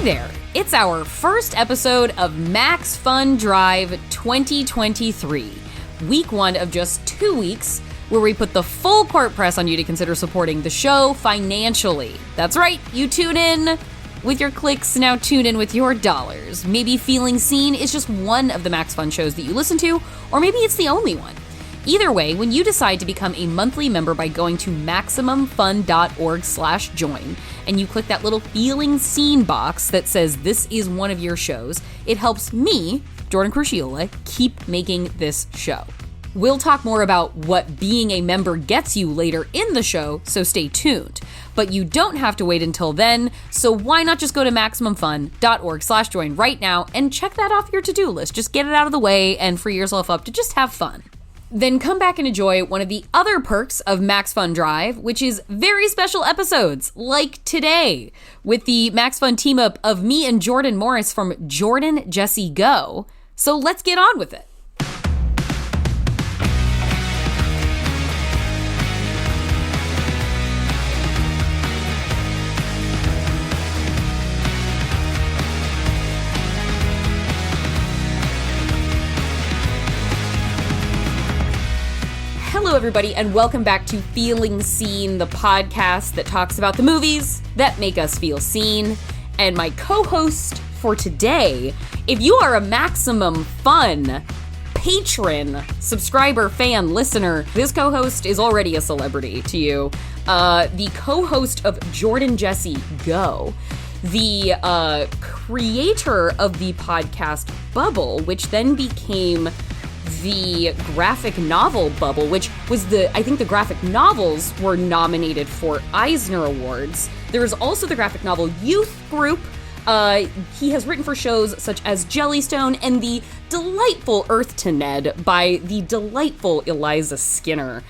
there! It's our first episode of MaxFunDrive 2023, week 1 of just 2 weeks, where we put the full court press on you to consider supporting the show financially. That's right, you tune in with your clicks, now tune in with your dollars. Maybe Feeling Seen is just one of the Max Fun shows that you listen to, or maybe it's the only one. Either way, when you decide to become a monthly member by going to MaximumFun.org/join, and you click that little Feeling Seen box that says this is one of your shows, it helps me, Jordan Crucchiola, keep making this show. We'll talk more about what being a member gets you later in the show, so stay tuned. But you don't have to wait until then, so why not just go to MaximumFun.org/join right now and check that off your to-do list. Just get it out of the way and free yourself up to just have fun. Then come back and enjoy one of the other perks of Max Fun Drive, which is very special episodes, like today, with the Max Fun team-up of me and Jordan Morris from Jordan Jesse Go. So let's get on with it. Hello, everybody, and welcome back to Feeling Seen, the podcast that talks about the movies that make us feel seen. And my co-host for today, if you are a Maximum Fun patron, subscriber, fan, listener, this co-host is already a celebrity to you. The co-host of Jordan Jesse Go, the creator of the podcast Bubble, which then became the graphic novel Bubble, which was I think the graphic novels were nominated for Eisner Awards. There is also the graphic novel Youth Group. He has written for shows such as Jellystone and the delightful Earth to Ned by the delightful Eliza Skinner.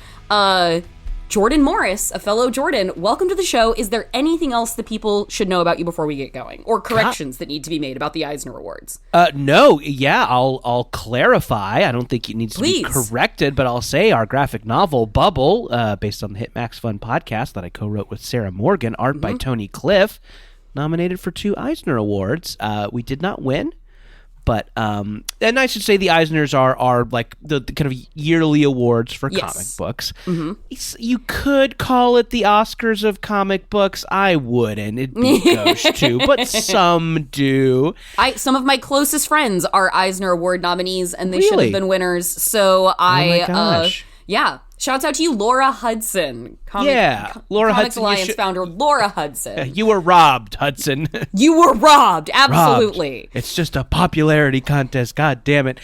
Jordan Morris, a fellow Jordan, welcome to the show. Is there anything else that people should know about you before we get going? Or corrections that need to be made about the Eisner Awards? No, yeah, I'll clarify. I don't think it needs to be corrected, but I'll say our graphic novel, Bubble, based on the hit Max Fun podcast that I co-wrote with Sarah Morgan, art by Tony Cliff, nominated for 2 Eisner Awards. We did not win. But, and I should say the Eisners are like the kind of yearly awards for comic books. Mm-hmm. You could call it the Oscars of comic books. I wouldn't. It'd be gauche too, but some do. Some of my closest friends are Eisner Award nominees, and they should have been winners. So oh my gosh. Yeah. Shouts out to you, Laura Hudson. Laura Comics Hudson. Alliance founder Laura Hudson. You were robbed, Hudson. You were robbed, absolutely. Robbed. It's just a popularity contest, god damn it.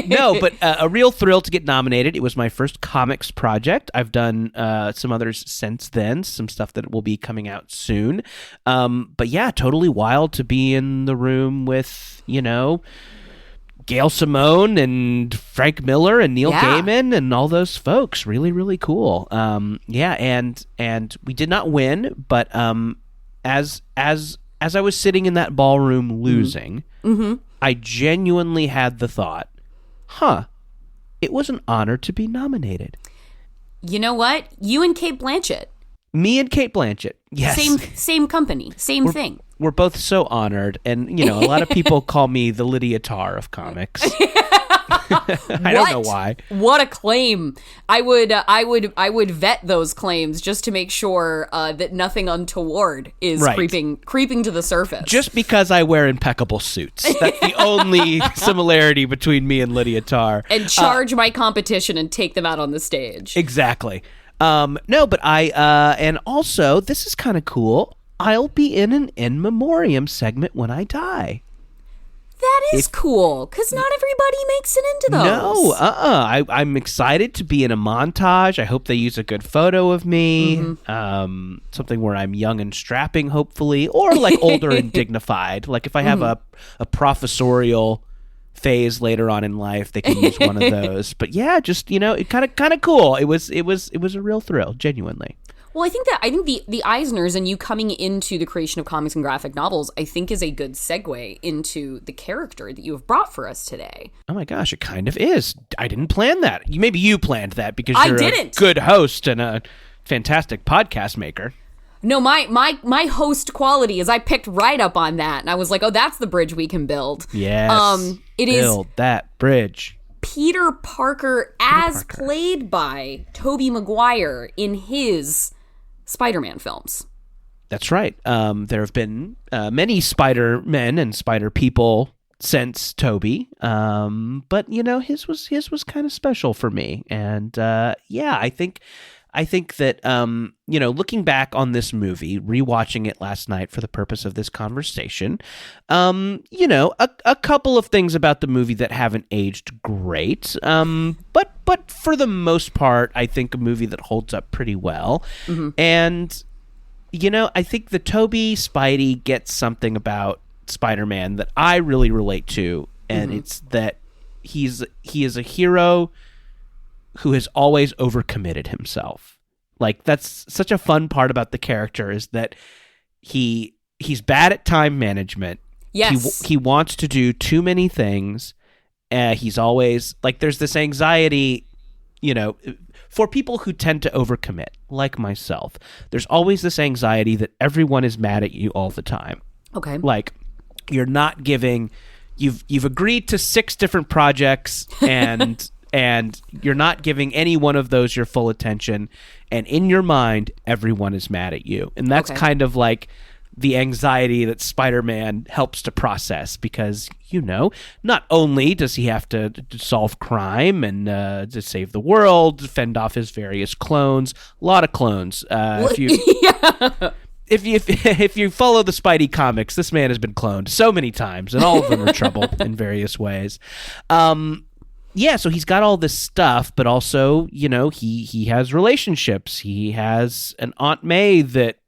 No, but a real thrill to get nominated. It was my first comics project. I've done some others since then, some stuff that will be coming out soon. But yeah, totally wild to be in the room with, Gail Simone and Frank Miller and Neil Gaiman and all those folks. Really, really cool. And we did not win, but as I was sitting in that ballroom losing, I genuinely had the thought, it was an honor to be nominated. You know what? You and Cate Blanchett. Me and Cate Blanchett. Yes. Same company. Same thing. We're both so honored, and a lot of people call me the Lydia Tarr of comics. I don't know why. What a claim! I would vet those claims just to make sure that nothing untoward is creeping to the surface. Just because I wear impeccable suits, that's the only similarity between me and Lydia Tarr. And charge my competition and take them out on the stage. Exactly. No, but and also this is kind of cool. I'll be in an in memoriam segment when I die. That is cool, because not everybody makes it into those. No, I'm excited to be in a montage. I hope they use a good photo of me. Something where I'm young and strapping, hopefully, or like older and dignified. Like if I have a professorial phase later on in life, they can use one of those. But yeah, just it kind of cool. It was a real thrill, genuinely. Well, I think the Eisners and you coming into the creation of comics and graphic novels, I think is a good segue into the character that you have brought for us today. Oh my gosh, it kind of is. I didn't plan that. Maybe you planned that because you're a good host and a fantastic podcast maker. No, my host quality is I picked right up on that, and I was like, oh, that's the bridge we can build. Yes. Build that bridge. Peter Parker played by Tobey Maguire in his Spider-Man films. That's right. There have been many Spider-Men and Spider-People since Tobey, but his was kind of special for me, and I think that looking back on this movie, rewatching it last night for the purpose of this conversation, a couple of things about the movie that haven't aged great, but for the most part, I think a movie that holds up pretty well, and. I think the Tobey Spidey gets something about Spider-Man that I really relate to, and it's that he is a hero who has always overcommitted himself. Like, that's such a fun part about the character, is that he's bad at time management. Yes. He wants to do too many things. He's always, like, there's this anxiety, for people who tend to overcommit, like myself, there's always this anxiety that everyone is mad at you all the time. Okay. Like, you're not giving, you've agreed to 6 different projects, and and you're not giving any one of those your full attention, and in your mind, everyone is mad at you. And that's kind of like the anxiety that Spider-Man helps to process, because, not only does he have to solve crime and to save the world, fend off his various clones, a lot of clones. If you follow the Spidey comics, this man has been cloned so many times, and all of them are trouble in various ways. So he's got all this stuff, but also, he has relationships. He has an Aunt May that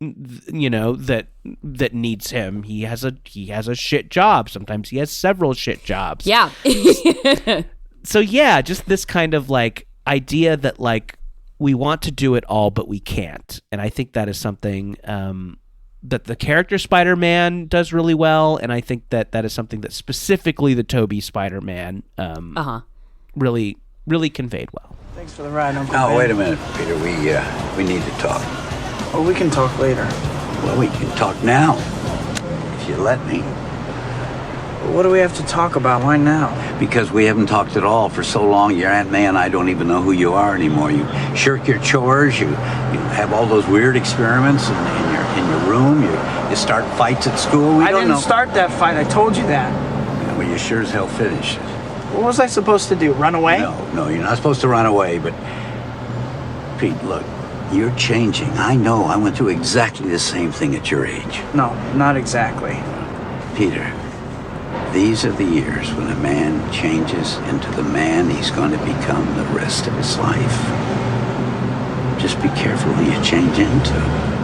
that needs him. He has a shit job. Sometimes he has several shit jobs. Yeah. So yeah, just this kind of like idea that like we want to do it all, but we can't. And I think that is something that the character Spider-Man does really well. And I think that is something that specifically the Tobey Spider-Man really, really conveyed well. Thanks for the ride, Uncle Oh, Ben. wait a minute, Peter. We need to talk. Oh, we can talk later. Well, we can talk now, if you let me. What do we have to talk about? Why now? Because we haven't talked at all for so long. Your Aunt May and I don't even know who you are anymore. You shirk your chores. You have all those weird experiments in your room. You start fights at school. I didn't start that fight. I told you that. Yeah, well, you sure as hell finished it. What was I supposed to do? Run away? No, you're not supposed to run away. But Pete, look, you're changing. I know. I went through exactly the same thing at your age. No, not exactly. Peter, these are the years when a man changes into the man he's going to become the rest of his life. Just be careful who you change into.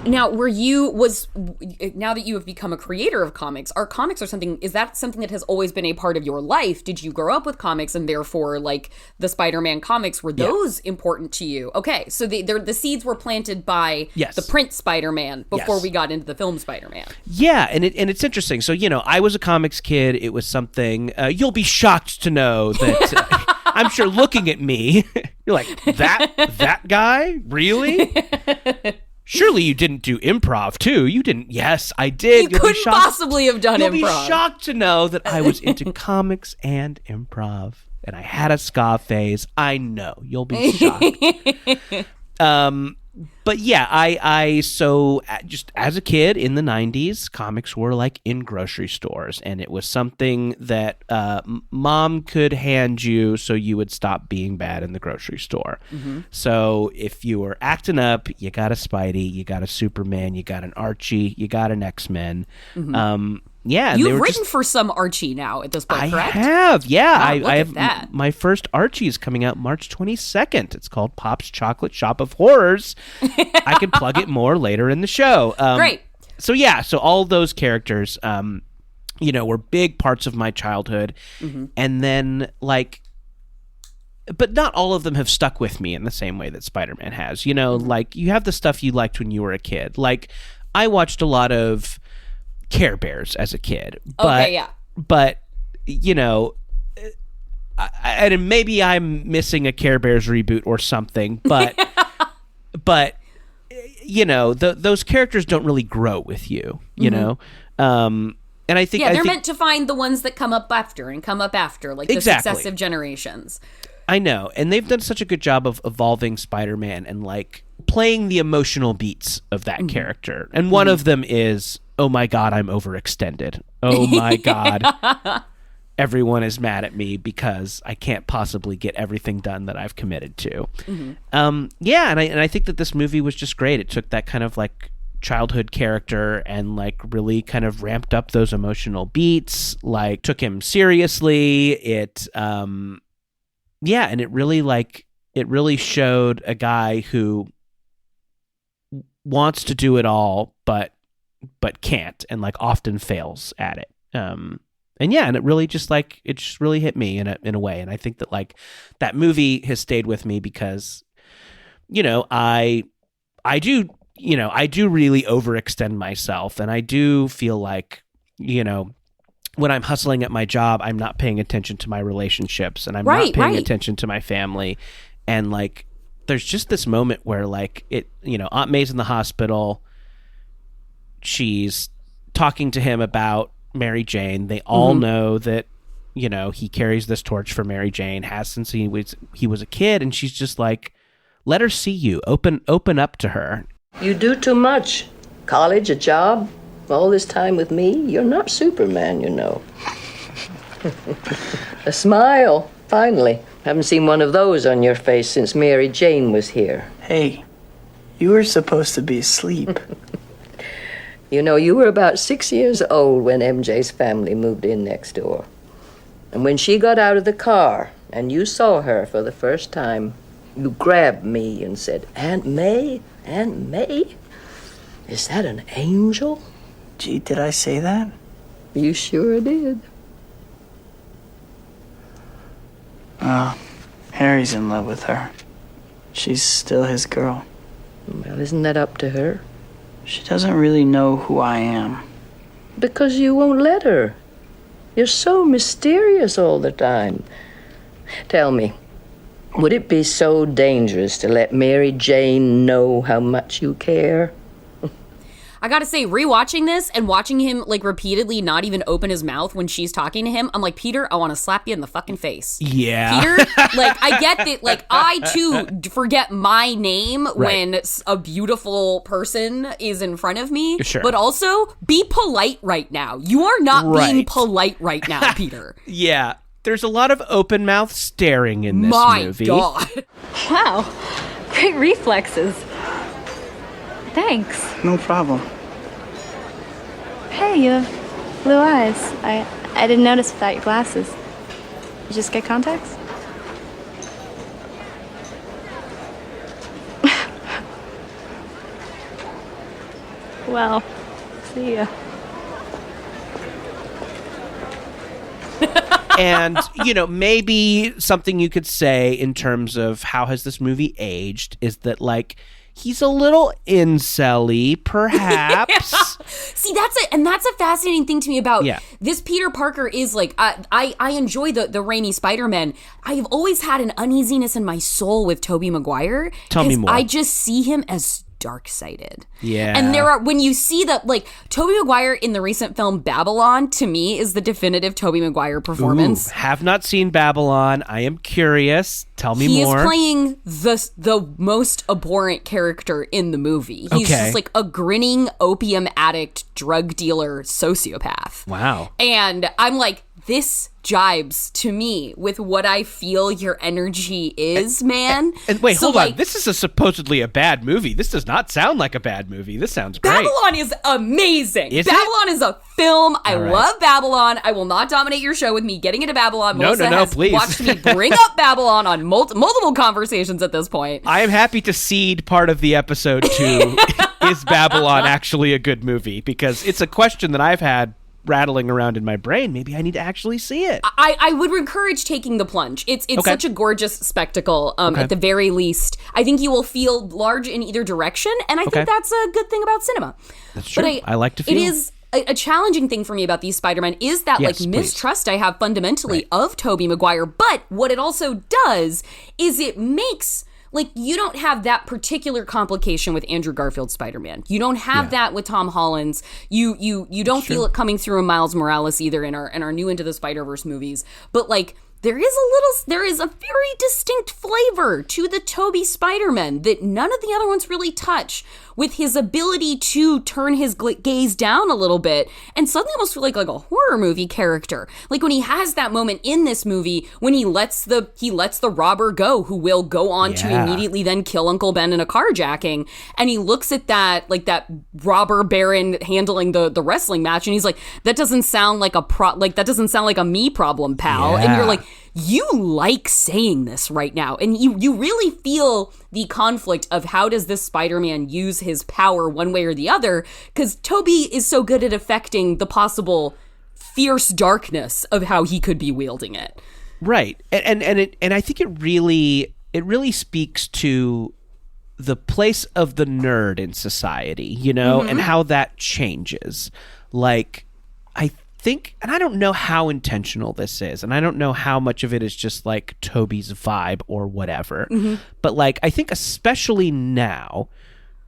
Now, now that you have become a creator of comics, is that something that has always been a part of your life? Did you grow up with comics, and therefore, like, the Spider-Man comics, were those important to you? Okay, so the seeds were planted by the print Spider-Man before we got into the film Spider-Man. Yeah, and it's interesting. So, I was a comics kid. It was something, you'll be shocked to know that, I'm sure looking at me, you're like, that guy? Really? Surely you didn't do improv, too. You didn't. Yes, I did. You couldn't possibly have done improv. You'll be shocked to know that I was into comics and improv. And I had a ska phase. I know. You'll be shocked. But yeah, so just as a kid in the 90s, comics were like in grocery stores, and it was something that mom could hand you so you would stop being bad in the grocery store. Mm-hmm. So if you were acting up, you got a Spidey, you got a Superman, you got an Archie, you got an X-Men. Mm-hmm. You've written for some Archie now at this point, correct? I have, yeah. Wow, I have that. My first Archie is coming out March 22nd. It's called Pop's Chocolate Shop of Horrors. I can plug it more later in the show. Great. So all those characters, were big parts of my childhood. Mm-hmm. And then, but not all of them have stuck with me in the same way that Spider-Man has. Like, you have the stuff you liked when you were a kid. Like, I watched a lot of Care Bears as a kid, but and maybe I'm missing a Care Bears reboot or something, but but those characters don't really grow with you, you know? And I think they're meant to find the ones that come up after, like the successive generations. I know, and they've done such a good job of evolving Spider-Man and like playing the emotional beats of that character. And one of them is, oh my God, I'm overextended. Oh my God, everyone is mad at me because I can't possibly get everything done that I've committed to. And I think that this movie was just great. It took that kind of like childhood character and like really kind of ramped up those emotional beats, like took him seriously. And it really showed a guy who wants to do it all but can't, and like often fails at it. And it really just really hit me in a way. And I think that like that movie has stayed with me because I do really overextend myself, and I do feel like, when I'm hustling at my job, I'm not paying attention to my relationships, and I'm not paying attention to my family. And like, there's just this moment where like Aunt May's in the hospital. She's talking to him about Mary Jane. They all know that, he carries this torch for Mary Jane, has since he was a kid. And she's just like, let her see you, open up to her. You do too much. College, a job, all this time with me. You're not Superman, A smile, finally. Haven't seen one of those on your face since Mary Jane was here. Hey, you were supposed to be asleep. You were about 6 years old when MJ's family moved in next door. And when she got out of the car and you saw her for the first time, you grabbed me and said, Aunt May? Aunt May? Is that an angel? Gee, did I say that? You sure did. Harry's in love with her. She's still his girl. Well, isn't that up to her? She doesn't really know who I am. Because you won't let her. You're so mysterious all the time. Tell me, would it be so dangerous to let Mary Jane know how much you care? I gotta say, rewatching this and watching him like repeatedly not even open his mouth when she's talking to him, I'm like, Peter, I want to slap you in the fucking face. Yeah. Peter, like, I get that, like, I too forget my name when a beautiful person is in front of me. Sure. But also, be polite right now. You are not being polite right now, Peter. Yeah. There's a lot of open mouth staring in this movie. My God. Wow. Great reflexes. Thanks. No problem. Hey, you have blue eyes. I didn't notice without your glasses. You just get contacts? Well, see ya. And, maybe something you could say in terms of how has this movie aged is that, like, he's a little incel-y, perhaps. See, that's a fascinating thing to me about this Peter Parker is like, I enjoy the Raimi Spider-Man. I've always had an uneasiness in my soul with Tobey Maguire. Tell me more. I just see him as dark-sided. Yeah. And when you see that, like, Tobey Maguire in the recent film Babylon, to me, is the definitive Tobey Maguire performance. Ooh, have not seen Babylon. I am curious. Tell me more. He is playing the most abhorrent character in the movie. He's just like a grinning opium addict, drug dealer, sociopath. Wow. And I'm like, this jibes to me with what I feel your energy is, man. And wait, hold on. This is supposedly a bad movie. This does not sound like a bad movie. This sounds great. Babylon is amazing. Babylon is a film. I love Babylon. I will not dominate your show with me getting into Babylon. Melissa has please. watched me bring up Babylon on multiple conversations at this point. I am happy to cede part of the episode to is Babylon actually a good movie? Because it's a question that I've had rattling around in my brain. Maybe I need to actually see it. I would encourage taking the plunge. It's such a gorgeous spectacle. At the very least, I think you will feel large in either direction, and I think that's a good thing about cinema. That's true. But I like to feel. It is a challenging thing for me about these Spider-Man is that mistrust I have fundamentally of Tobey Maguire. But what it also does is it makes like, you don't have that particular complication with Andrew Garfield's Spider-Man. You don't have that with Tom Holland's. You don't feel it coming through in Miles Morales either in our new Into the Spider-Verse movies. But, like, there is a very distinct flavor to the Tobey Spider-Man that none of the other ones really touch, with his ability to turn his gaze down a little bit and suddenly almost feel like a horror movie character. Like when he has that moment in this movie when he lets the robber go, who will go on to immediately then kill Uncle Ben in a carjacking, and he looks at that robber baron handling the wrestling match, and he's like, that doesn't sound like that doesn't sound like a me problem, pal. And you're like, you like saying this right now. And you really feel the conflict of how does this Spider-Man use his power one way or the other, because Tobey is so good at affecting the possible fierce darkness of how he could be wielding it. Right. And I think it really speaks to the place of the nerd in society, you know, and how that changes. Like, I think, and I don't know how intentional this is, and I don't know how much of it is just like Tobey's vibe or whatever, but like, I think especially now,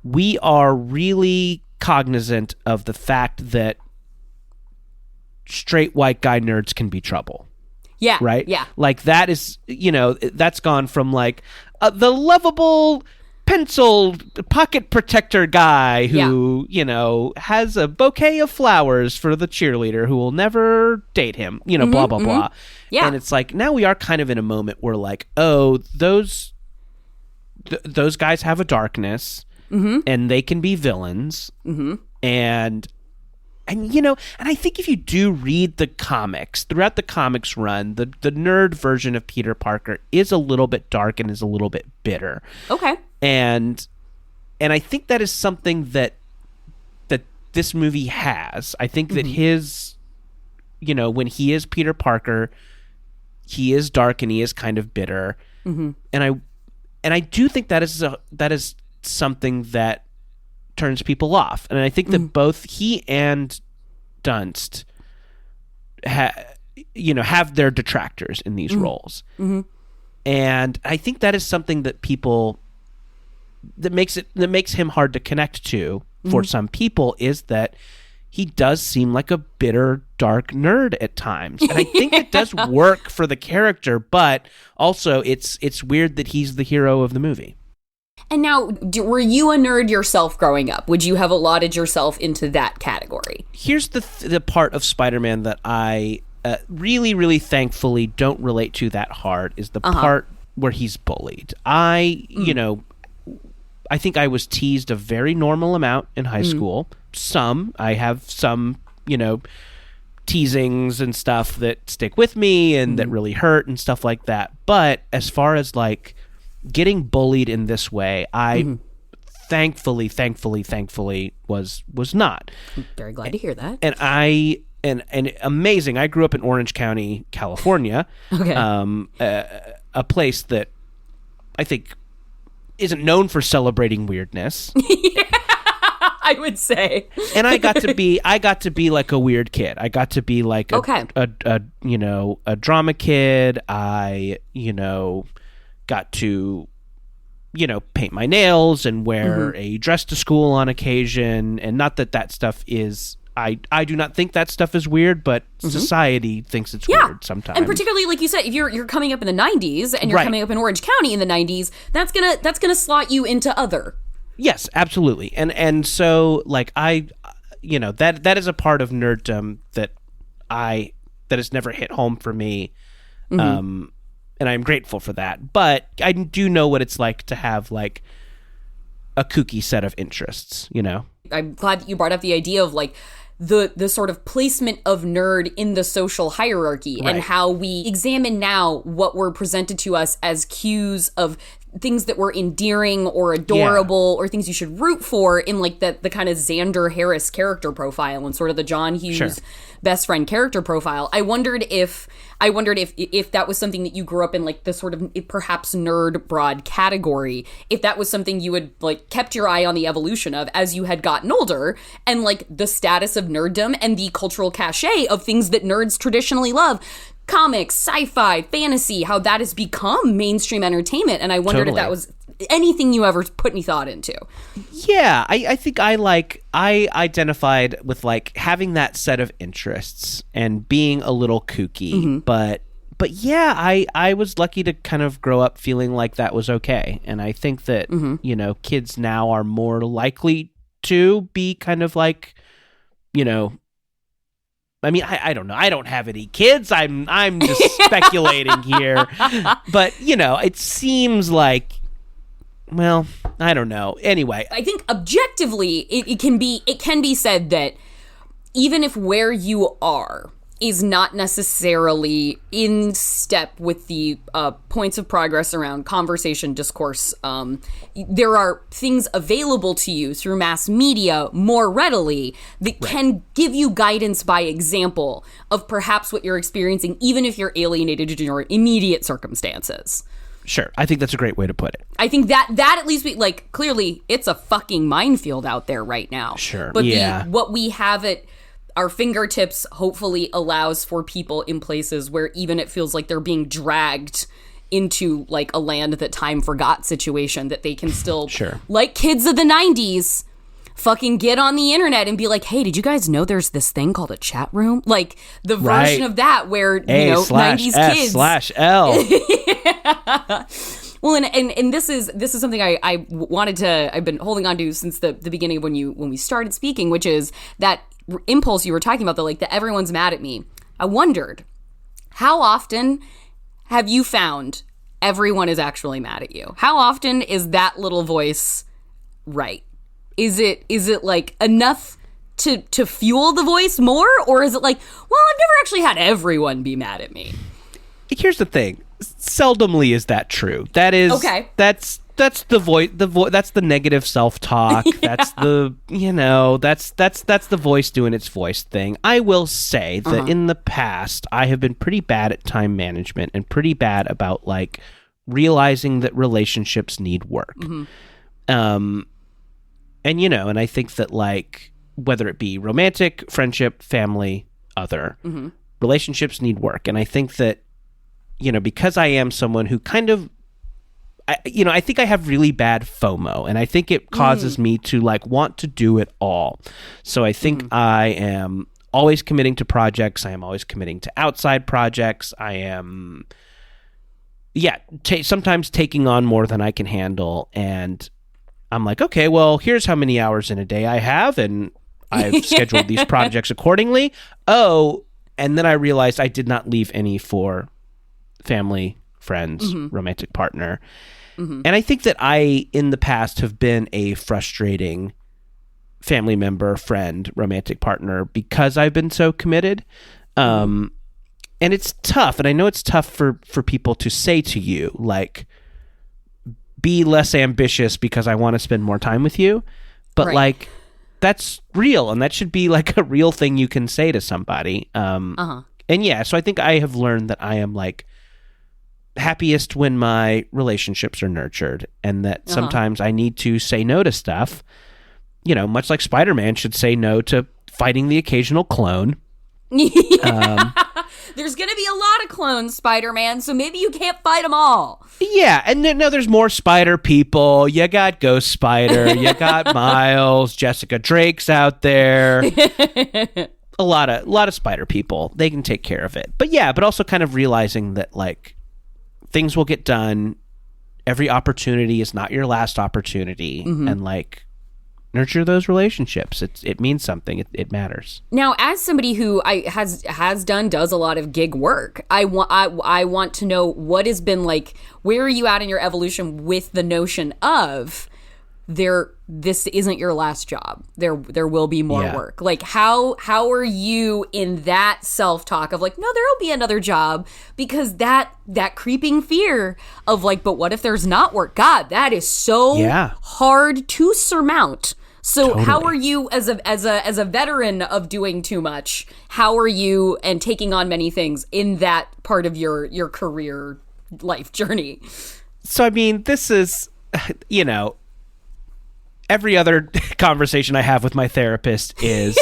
we are really cognizant of the fact that straight white guy nerds can be trouble. Yeah. Right? Yeah. Like, that is, you know, that's gone from like the lovable pencil pocket protector guy who, you know, has a bouquet of flowers for the cheerleader who will never date him, you know, blah, blah, blah. Yeah. And it's like, now we are kind of in a moment where like, oh, those guys have a darkness and they can be villains. And you know, and I think if you do read the comics, throughout the comics run, the nerd version of Peter Parker is a little bit dark and is a little bit bitter. Okay. And I think that is something that this movie has. I think that his, you know, when he is Peter Parker, he is dark and he is kind of bitter. And I do think that is something that turns people off. And I think that both he and Dunst have their detractors in these roles. And I think that is something that that makes him hard to connect to for some people, is that he does seem like a bitter, dark nerd at times. And I think it does work for the character, but also it's weird that he's the hero of the movie. And now, were you a nerd yourself growing up? Would you have allotted yourself into that category? Here's the part of Spider-Man that I really, really thankfully don't relate to that hard, is the part where he's bullied. You know, I think I was teased a very normal amount in high school. I have some, you know, teasings and stuff that stick with me and that really hurt and stuff like that. But as far as like getting bullied in this way, I thankfully was not. I'm very glad to hear that. And amazing. I grew up in Orange County, California. Okay. A place that I think isn't known for celebrating weirdness. I would say. And I got to be like a weird kid. I got to be like a drama kid. I, you know, got to, you know, paint my nails and wear a dress to school on occasion. And not that stuff is, I do not think that stuff is weird, but society thinks it's weird sometimes. And particularly, like you said, if you're coming up in the 90s and you're coming up in Orange County in the 90s, that's gonna slot you into other. Yes, absolutely. And so like you know, that is a part of nerddom that has never hit home for me. And I'm grateful for that. But I do know what it's like to have like a kooky set of interests, you know? I'm glad that you brought up the idea of like the sort of placement of nerd in the social hierarchy and how we examine now what were presented to us as cues of things that were endearing or adorable or things you should root for in like the kind of Xander Harris character profile and sort of the John Hughes best friend character profile. I wondered if that was something that you grew up in, like the sort of perhaps nerd broad category, if that was something you had like kept your eye on the evolution of as you had gotten older, and like the status of nerddom and the cultural cachet of things that nerds traditionally love. Comics, sci-fi, fantasy, how that has become mainstream entertainment. And I wondered if anything you ever put any thought into. Yeah, I think I identified with like having that set of interests and being a little kooky, but yeah, I was lucky to kind of grow up feeling like that was okay. And I think that, you know, kids now are more likely to be kind of like, you know, I mean, I don't know. I don't have any kids. I'm just speculating here. But, you know, it seems like, well, I don't know. Anyway, I think objectively it can be said that even if where you are is not necessarily in step with the points of progress around conversation, discourse, there are things available to you through mass media more readily that can give you guidance by example of perhaps what you're experiencing, even if you're alienated in your immediate circumstances. Sure. I think that's a great way to put it. I think that at least like clearly it's a fucking minefield out there right now. Sure. But yeah. What we have at our fingertips hopefully allows for people in places where even it feels like they're being dragged into like a land that time forgot situation, that they can still, like kids of the 90s, fucking get on the internet and be like, hey, did you guys know there's this thing called a chat room? Like the version of that where, you know, 90s kids. A/L. Yeah. Well, and this is something I wanted to, I've been holding on to since the beginning of when we started speaking, which is that impulse you were talking about, that everyone's mad at me. I wondered, how often have you found everyone is actually mad at you? How often is that little voice right? Is it like enough to fuel the voice more, or is it like, well, I've never actually had everyone be mad at me? Here's the thing. Seldomly is that true. That is okay. That's the voice. That's the negative self-talk. Yeah. That's the that's the voice doing its voice thing. I will say that in the past, I have been pretty bad at time management and pretty bad about like realizing that relationships need work. And and I think that like whether it be romantic, friendship, family, other relationships need work, and I think that because I am someone who kind of I think I have really bad FOMO, and I think it causes me to like want to do it all. So I think I am always committing to projects. I am always committing to outside projects. I am, sometimes taking on more than I can handle. And I'm like, okay, well, here's how many hours in a day I have, and I've scheduled these projects accordingly. Oh, and then I realized I did not leave any for family, friends, romantic partner. And I think that I, in the past, have been a frustrating family member, friend, romantic partner because I've been so committed. And it's tough. And I know it's tough for people to say to you, like, be less ambitious because I want to spend more time with you. But like, that's real. And that should be like a real thing you can say to somebody. And so I think I have learned that I am like, happiest when my relationships are nurtured, and that sometimes I need to say no to stuff, much like Spider-Man should say no to fighting the occasional clone. There's gonna be a lot of clones, Spider-Man, so maybe you can't fight them all. Yeah, and no, there's more spider people. You got Ghost Spider, you got Miles, Jessica Drake's out there. A lot of spider people. They can take care of it. But also kind of realizing that like things will get done. Every opportunity is not your last opportunity, and like nurture those relationships. It means something. It matters. Now, as somebody who does a lot of gig work, I want to know what has been like. Where are you at in your evolution with the notion of this isn't your last job. There will be more work. Like how are you in that self-talk of like, no, there'll be another job, because that creeping fear of like, but what if there's not work? God, that is so hard to surmount. So totally. How are you as a veteran of doing too much? How are you and taking on many things in that part of your career life journey? So I mean, this is every other conversation I have with my therapist is,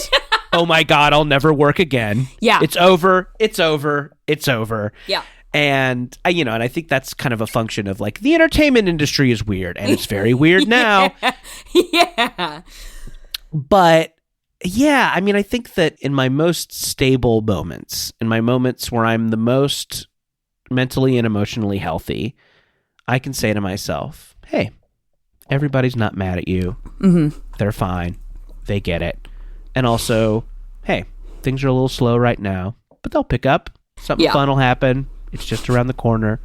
oh my God, I'll never work again. Yeah. It's over. It's over. It's over. Yeah. And I think that's kind of a function of like the entertainment industry is weird, and it's very weird now. Yeah. But yeah, I mean, I think that in my most stable moments, in my moments where I'm the most mentally and emotionally healthy, I can say to myself, hey, everybody's not mad at you. Mm-hmm. They're fine. They get it. And also, hey, things are a little slow right now, but they'll pick up. Something fun will happen. It's just around the corner.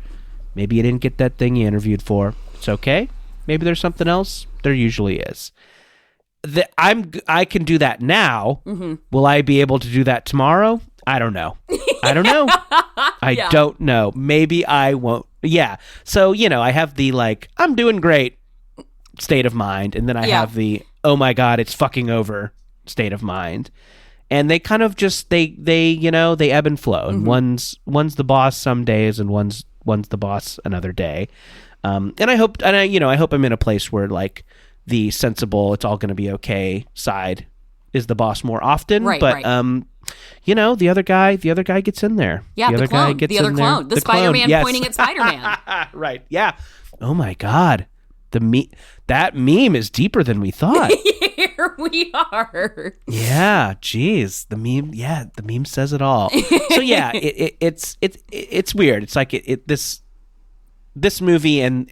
Maybe you didn't get that thing you interviewed for. It's okay. Maybe there's something else. There usually is. I can do that now. Mm-hmm. Will I be able to do that tomorrow? I don't know. I don't know. Maybe I won't. Yeah. So, I have the like, I'm doing great state of mind. And then I have the, oh my God, it's fucking over state of mind. And they kind of just, they ebb and flow. And one's the boss some days and one's the boss another day. And I hope I'm in a place where like, the sensible, it's all going to be okay side is the boss more often. Right, but, the other guy gets in there. Yeah, the clone. The other clone. The Spider-Man yes. pointing at Spider-Man. Right, yeah. Oh my God. That meme is deeper than we thought. Here we are. Yeah, geez. The meme says it all. So yeah, it's weird. It's like this movie and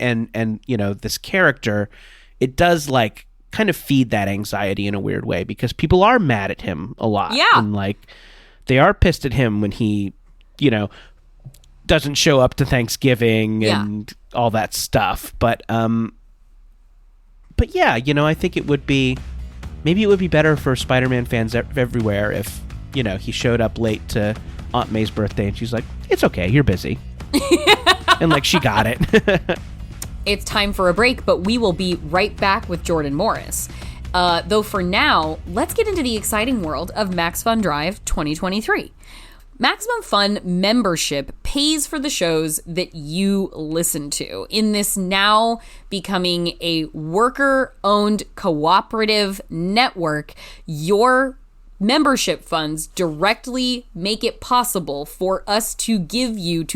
this character, it does like kind of feed that anxiety in a weird way because people are mad at him a lot. Yeah. And like they are pissed at him when he, doesn't show up to Thanksgiving and all that stuff. But yeah, I think it would be better for Spider-Man fans everywhere if, he showed up late to Aunt May's birthday and she's like, it's okay, you're busy. And like she got it. It's time for a break, but we will be right back with Jordan Morris. Though for now, let's get into the exciting world of MaxFunDrive 2023. Maximum Fun membership pays for the shows that you listen to. In this now becoming a worker-owned cooperative network, your membership funds directly make it possible for us to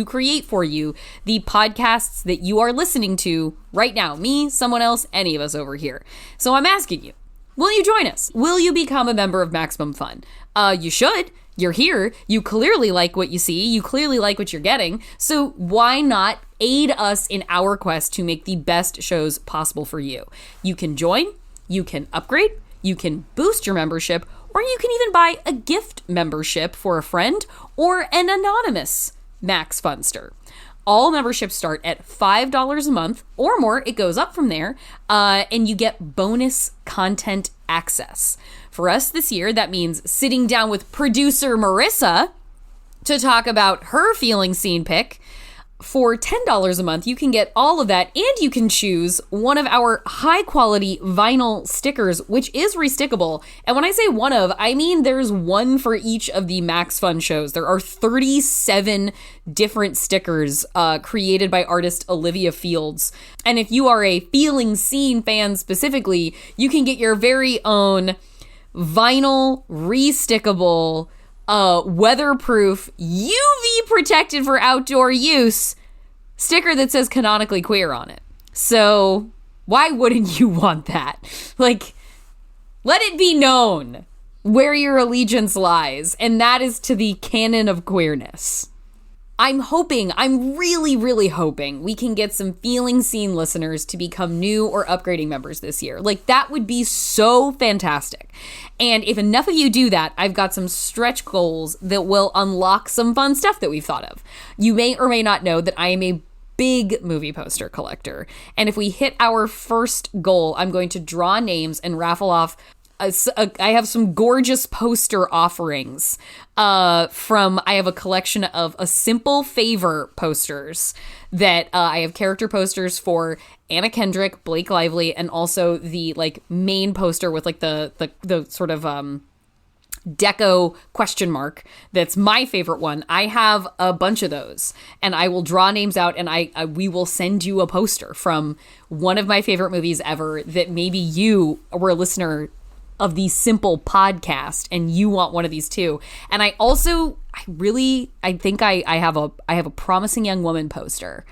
create for you the podcasts that you are listening to right now. Me, someone else, any of us over here. So I'm asking you, will you join us? Will you become a member of Maximum Fun? You should. You're here. You clearly like what you see. You clearly like what you're getting. So why not aid us in our quest to make the best shows possible for you? You can join, you can upgrade, you can boost your membership, or you can even buy a gift membership for a friend or an anonymous Max Funster. All memberships start at $5 a month or more. It goes up from there, and you get bonus content access. For us this year, that means sitting down with producer Marissa to talk about her feeling scene pick. For $10 a month, you can get all of that, and you can choose one of our high-quality vinyl stickers, which is restickable. And when I say one of, I mean there's one for each of the Max Fun shows. There are 37 different stickers created by artist Olivia Fields. And if you are a feeling scene fan specifically, you can get your very own vinyl restickable weatherproof, UV protected for outdoor use sticker that says canonically queer on it. So why wouldn't you want that? Like, let it be known where your allegiance lies, and that is to the canon of queerness. I'm really, really hoping we can get some feeling scene listeners to become new or upgrading members this year. Like, that would be so fantastic. And if enough of you do that, I've got some stretch goals that will unlock some fun stuff that we've thought of. You may or may not know that I am a big movie poster collector. And if we hit our first goal, I'm going to draw names and raffle off I have some gorgeous poster offerings I have a collection of a Simple Favor posters that I have character posters for Anna Kendrick, Blake Lively, and also the like main poster with like the sort of deco question mark. That's my favorite one. I have a bunch of those, and I will draw names out, and we will send you a poster from one of my favorite movies ever that maybe you were a listener of the simple podcast, and you want one of these too. And I think I have a Promising Young Woman poster,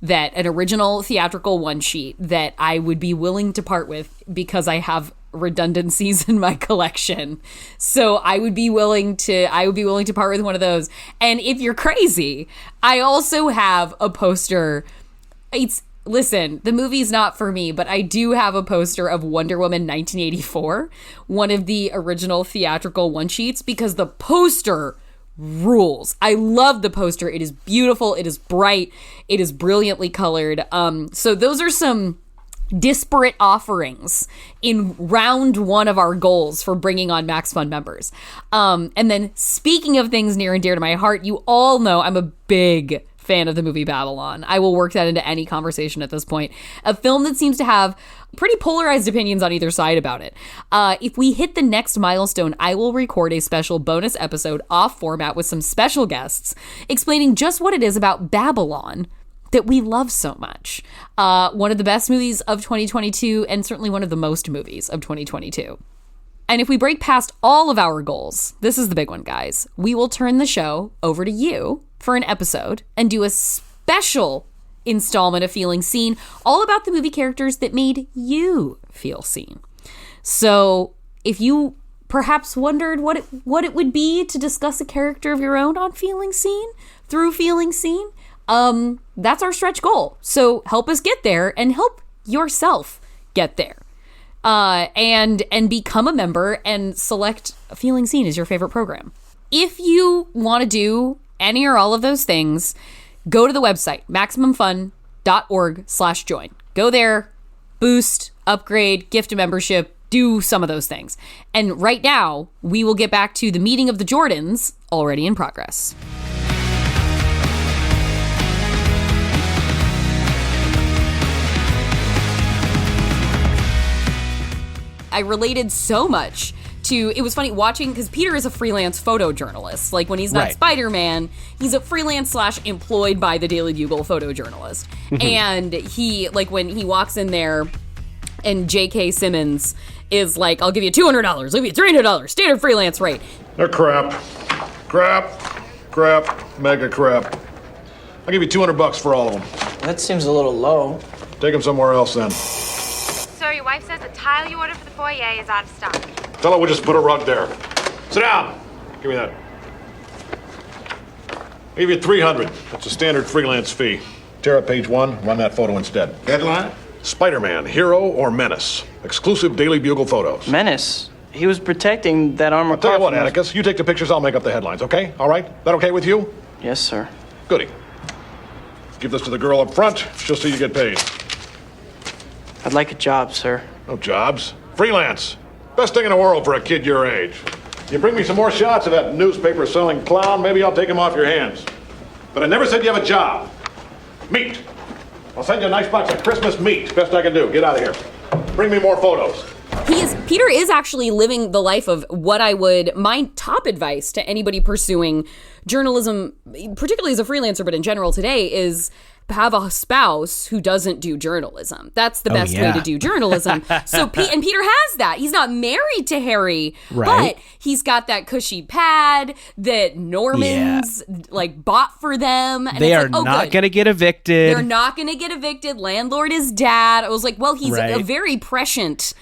that an original theatrical one sheet that I would be willing to part with because I have redundancies in my collection. So I would be willing to part with one of those. And if you're crazy, I also have a poster. Listen, the movie's not for me, but I do have a poster of Wonder Woman 1984, one of the original theatrical one sheets, because the poster rules. I love the poster. It is beautiful. It is bright. It is brilliantly colored. So those are some disparate offerings in round one of our goals for bringing on MaxFun members. And then, speaking of things near and dear to my heart, you all know I'm a big fan of the movie Babylon. I will work that into any conversation at this point. A film that seems to have pretty polarized opinions on either side about it. If we hit the next milestone, I will record a special bonus episode off format with some special guests explaining just what it is about Babylon that we love so much. One of the best movies of 2022, and certainly one of the most movies of 2022. And if we break past all of our goals, this is the big one, guys. We will turn the show over to you for an episode and do a special installment of Feeling Seen, all about the movie characters that made you feel seen. So if you perhaps wondered what it would be to discuss a character of your own on Feeling Seen, through Feeling Seen, that's our stretch goal. So help us get there, and help yourself get there. And become a member and select Feeling Seen as your favorite program. If you want to do any or all of those things, go to the website, MaximumFun.org/join. Go there, boost, upgrade, gift a membership, do some of those things. And right now, we will get back to the meeting of the Jordans, already in progress. I related so much to, it was funny watching, because Peter is a freelance photojournalist. Like, when he's not Spider-Man, he's a freelance / employed by the Daily Bugle photojournalist. And he, like, when he walks in there and J.K. Simmons is like, I'll give you $200, I'll give you $300, standard freelance rate. They're crap, mega crap. I'll give you $200 for all of them. That seems a little low. Take them somewhere else then. Sir, your wife says the tile you ordered for the foyer is out of stock. Tell her we'll just put a rug there. Sit down. Give me that. I'll give you $300. That's a standard freelance fee. Tear up page 1, run that photo instead. Headline? Spider-Man, hero or menace? Exclusive Daily Bugle photos. Menace? He was protecting that armored I'll tell car you what, from us. Atticus, you take the pictures, I'll make up the headlines, okay? All right? That okay with you? Yes, sir. Goody. Give this to the girl up front. She'll see you get paid. I'd like a job, sir. No jobs. Freelance. Best thing in the world for a kid your age. You bring me some more shots of that newspaper-selling clown, maybe I'll take him off your hands. But I never said you have a job. Meat. I'll send you a nice box of Christmas meat. Best I can do. Get out of here. Bring me more photos. Peter is actually living the life of what my top advice to anybody pursuing journalism, particularly as a freelancer, but in general today, is have a spouse who doesn't do journalism. That's the best way to do journalism. So and Peter has that. He's not married to Harry, but he's got that cushy pad that Norman's like bought for them. And they it's are like, not going to get evicted. They're not going to get evicted. Landlord is dad. I was like, well, he's a very prescient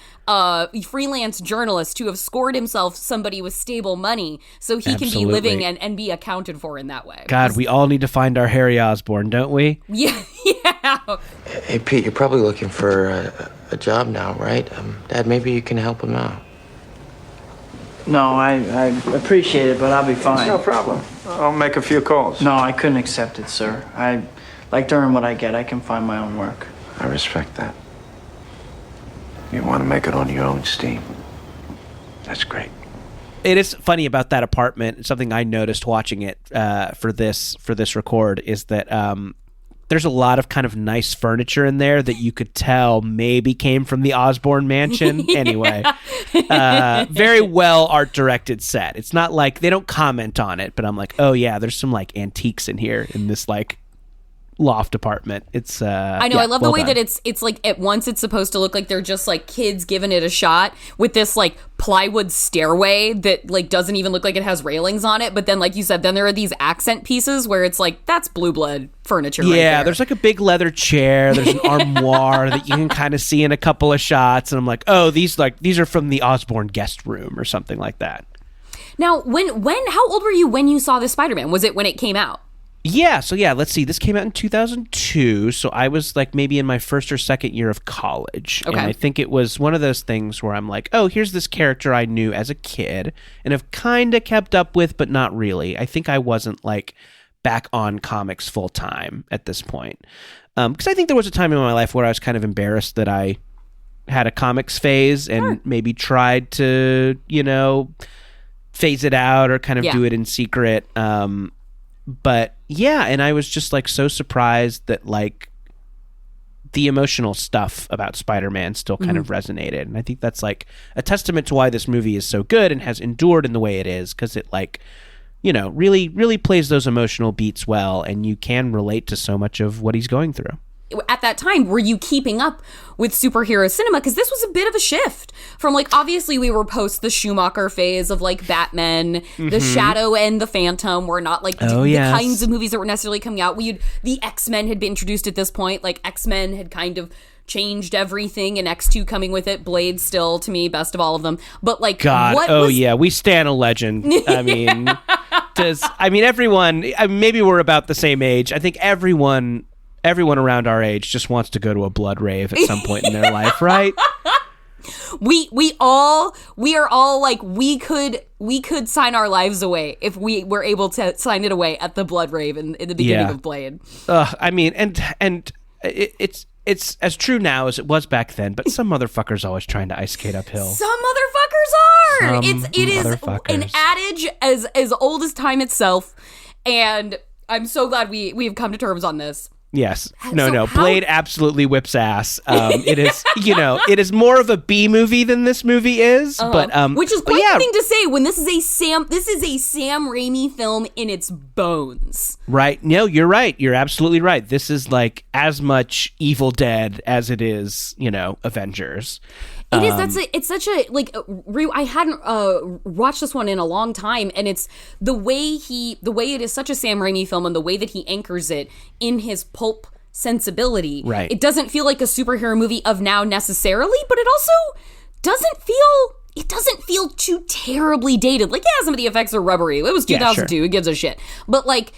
freelance journalist to have scored himself somebody with stable money so he can be living and be accounted for in that way. God, we all need to find our Harry Osborn, don't we? Yeah. Hey, Pete, you're probably looking for a job now, right? Dad, maybe you can help him out. No, I appreciate it, but I'll be fine. No problem. I'll make a few calls. No, I couldn't accept it, sir. I like to earn what I get. I can find my own work. I respect that. You want to make it on your own steam. That's great. It is funny about that apartment. Something I noticed watching it for this record is that there's a lot of kind of nice furniture in there that you could tell maybe came from the Osborne mansion. Anyway, very well art directed set. It's not like they don't comment on it, but I'm like, oh yeah, there's some like antiques in here in this like loft apartment. It's I know. I love the way that it's like at once it's supposed to look like they're just like kids giving it a shot with this like plywood stairway that like doesn't even look like it has railings on it. But then, like you said, then there are these accent pieces where it's like that's blue blood furniture. Yeah, right there. There's like a big leather chair. There's an armoire that you can kind of see in a couple of shots, and I'm like, oh, these are from the Osborne guest room or something like that. Now, how old were you when you saw this Spider-Man? Was it when it came out? Yeah, let's see. This came out in 2002, so I was like maybe in my first or second year of college. Okay. And I think it was one of those things where I'm like, oh, here's this character I knew as a kid and have kind of kept up with, but not really. I think I wasn't like back on comics full time at this point. Because I think there was a time in my life where I was kind of embarrassed that I had a comics phase and maybe tried to, phase it out or kind of do it in secret. But yeah, and I was just like so surprised that like the emotional stuff about Spider-Man still kind of resonated. And I think that's like a testament to why this movie is so good and has endured in the way it is, because it like, really, really plays those emotional beats well, and you can relate to so much of what he's going through. At that time, were you keeping up with superhero cinema? Because this was a bit of a shift from like, obviously we were post the Schumacher phase of like Batman, the Shadow and the Phantom were not like the kinds of movies that were necessarily coming out. The X-Men had been introduced at this point. Like X-Men had kind of changed everything, and X2 coming with it. Blade still, to me, best of all of them. But like, God, we stand a legend. I mean, everyone, maybe we're about the same age. I think everyone around our age just wants to go to a blood rave at some point in their life, right? We are all like, we could sign our lives away if we were able to sign it away at the blood rave in the beginning of Blade. It's as true now as it was back then, but some motherfuckers always trying to ice skate uphill. Some motherfuckers are. It is an adage as old as time itself, and I'm so glad we've come to terms on this. Yes. No. Blade absolutely whips ass. It is, it is more of a B movie than this movie is, but which is quite the thing to say when this is a Sam Raimi film in its bones. Right. No, you're right. You're absolutely right. This is like as much Evil Dead as it is, Avengers. It is. It's such a like. I hadn't watched this one in a long time, and it's the way it is such a Sam Raimi film, and the way that he anchors it in his pulp sensibility. Right. It doesn't feel like a superhero movie of now necessarily, but it also doesn't feel too terribly dated. Like, yeah, some of the effects are rubbery. It was 2002. Who gives a shit? But like.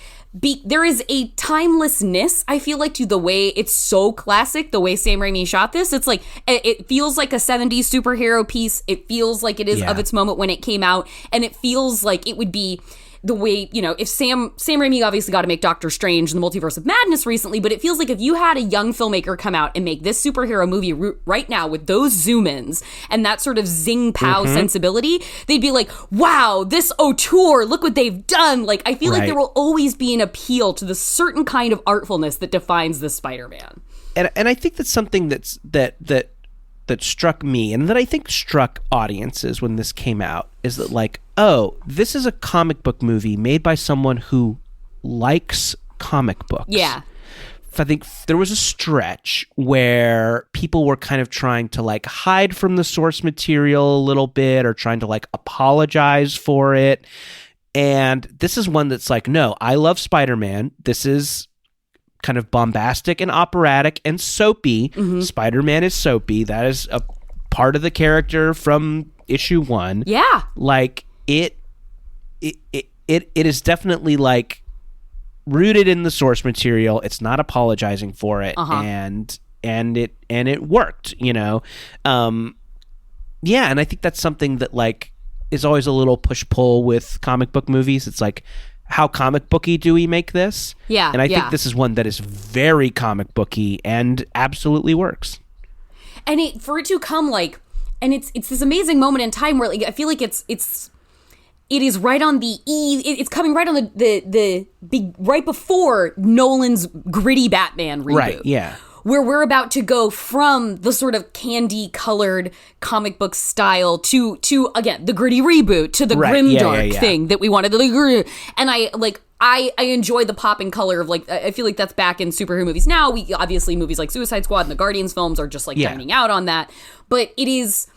There is a timelessness, I feel like, to the way it's so classic, the way Sam Raimi shot this. It's like, it feels like a 70s superhero piece. It feels like it is of its moment when it came out. And it feels like it would be the way, if Sam Raimi obviously got to make Doctor Strange and the Multiverse of Madness recently, but it feels like if you had a young filmmaker come out and make this superhero movie right now with those zoom-ins and that sort of zing-pow sensibility, they'd be like, wow, this auteur, look what they've done. Like, I feel like there will always be an appeal to the certain kind of artfulness that defines this Spider-Man. And I think that's something that struck me, and that I think struck audiences when this came out, is that like, oh, this is a comic book movie made by someone who likes comic books. Yeah. I think there was a stretch where people were kind of trying to like hide from the source material a little bit, or trying to like apologize for it. And this is one that's like, no, I love Spider-Man. This is kind of bombastic and operatic and soapy. Spider-Man is soapy. That is a part of the character from issue 1. Yeah. Like it is definitely like rooted in the source material. It's not apologizing for it. And it worked, Yeah. And I think that's something that like is always a little push-pull with comic book movies. It's like, how comic booky do we make this? Yeah. And I think this is one that is very comic booky and absolutely works. And for it to come like, and it's this amazing moment in time where like, I feel like it is right on the eve. It's coming right on the right before Nolan's gritty Batman reboot. Right. Yeah. Where we're about to go from the sort of candy-colored comic book style to again, the gritty reboot, to the grimdark thing that we wanted. And I enjoy the pop and color of, like, I feel like that's back in superhero movies now. We obviously, movies like Suicide Squad and the Guardians films are just, like, dining out on that. But it is,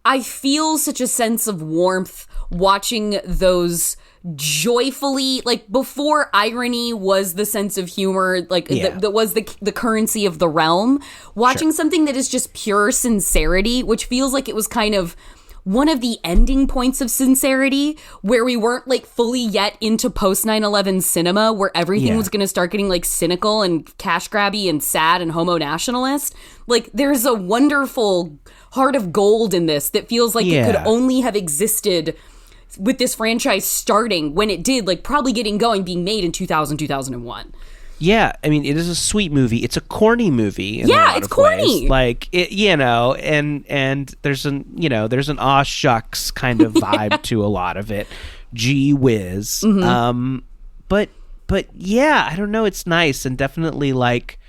I feel such a sense of warmth watching those joyfully, like, before irony was the sense of humor, like, that was the currency of the realm. Watching something that is just pure sincerity, which feels like it was kind of one of the ending points of sincerity, where we weren't, like, fully yet into post 9/11 cinema, where everything was going to start getting, like, cynical and cash grabby and sad and homo nationalist. Like, there's a wonderful heart of gold in this that feels like it could only have existed with this franchise starting when it did, like, probably getting going, being made in 2000, 2001. Yeah, I mean, it is a sweet movie. It's a corny movie in a lot it's of corny. ways. Like, it, you know, and there's an aw shucks kind of vibe to a lot of it. Gee whiz. But yeah, I don't know, it's nice, and definitely, like,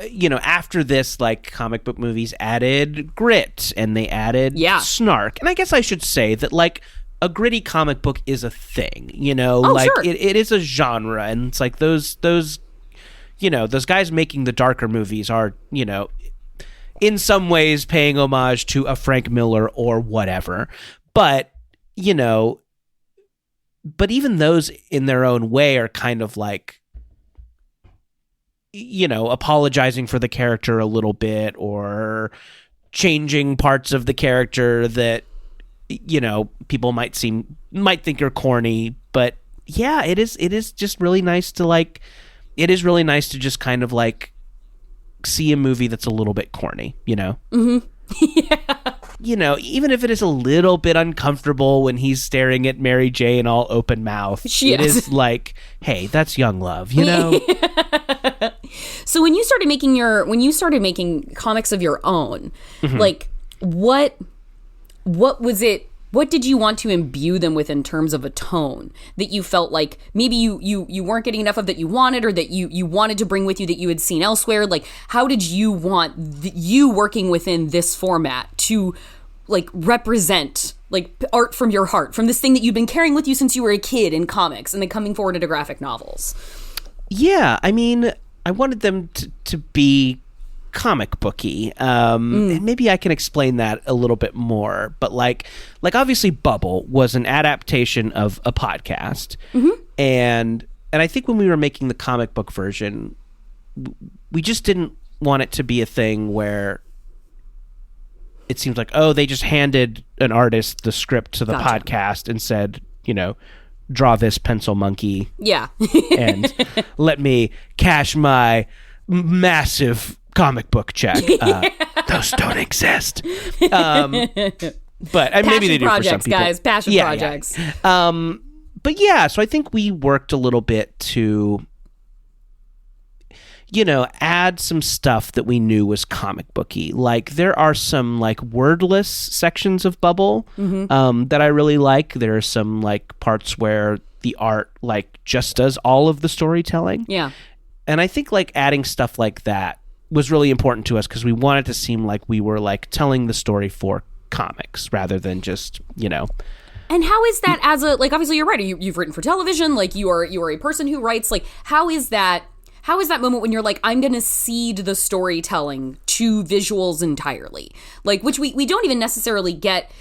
you know, after this, like, comic book movies added grit and they added snark. And I guess I should say that, like, a gritty comic book is a thing, you know, it is a genre, and it's like those, you know, those guys making the darker movies are, you know, in some ways paying homage to a Frank Miller or whatever. But, you know, but even those in their own way are kind of like, you know, apologizing for the character a little bit or changing parts of the character that, you know, people might think are corny. But yeah, it is just really nice to, like, it is really nice to just kind of, like, see a movie that's a little bit corny, you know? You know, even if it is a little bit uncomfortable when he's staring at Mary Jane all open mouth, it is like, hey, that's young love, you know? So when you started making comics of your own, like, what was it? What did you want to imbue them with in terms of a tone that you felt like maybe you weren't getting enough of, that you wanted, or that you wanted to bring with you that you had seen elsewhere? Like, how did you want you working within this format to, like, represent, like, art from your heart, from this thing that you've been carrying with you since you were a kid in comics and then coming forward into graphic novels? Yeah, I mean, I wanted them to be comic booky, and maybe I can explain that a little bit more. But like obviously, Bubble was an adaptation of a podcast, and I think when we were making the comic book version, we just didn't want it to be a thing where it seems like, oh, they just handed an artist the script to the podcast and said, you know, draw this pencil monkey, and let me cash my massive comic book check. Those don't exist. But maybe they do for some people. Guys, passion projects. But yeah, so I think we worked a little bit to, you know, add some stuff that we knew was comic booky. Like, there are some, like, wordless sections of Bubble that I really like. There are some, like, parts where the art, like, just does all of the storytelling. Yeah. And I think, like, adding stuff like that was really important to us because we wanted to seem like we were, like, telling the story for comics rather than just, you know. And how is that as a, like, obviously you're right, you've written for television, like, you are a person who writes, like, how is that moment when you're like, I'm going to cede the storytelling to visuals entirely? Like, which we don't even necessarily get,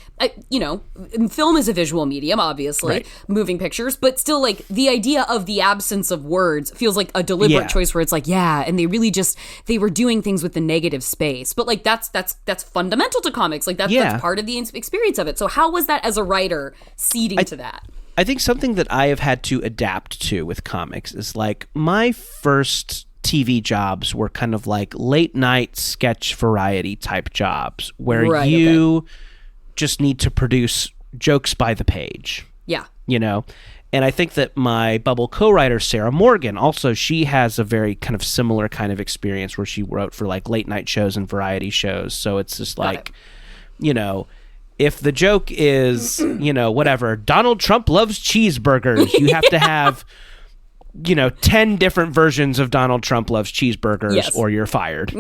you know, film is a visual medium, obviously, moving pictures, but still, like, the idea of the absence of words feels like a deliberate choice where it's like, and they really just, they were doing things with the negative space. But, like, that's fundamental to comics. Like, that's part of the experience of it. So how was that as a writer ceding to that? I think something that I have had to adapt to with comics is, like, my first TV jobs were kind of like late night sketch variety type jobs where you just need to produce jokes by the page. Yeah. You know? And I think that my Bubble co-writer, Sarah Morgan, also, she has a very kind of similar kind of experience where she wrote for, like, late night shows and variety shows. So it's just like, you know, if the joke is, you know, whatever, Donald Trump loves cheeseburgers, you have to have, you know, 10 different versions of Donald Trump loves cheeseburgers or you're fired.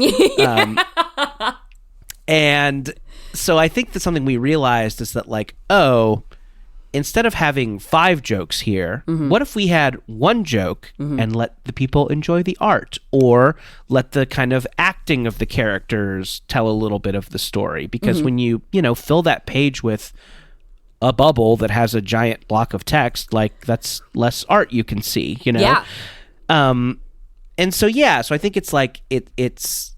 And so I think that something we realized is that, like, oh, instead of having 5 jokes here, what if we had 1 joke and let the people enjoy the art, or let the kind of acting of the characters tell a little bit of the story? Because when you fill that page with a bubble that has a giant block of text, like, that's less art you can see, Yeah. And so I think it's like it's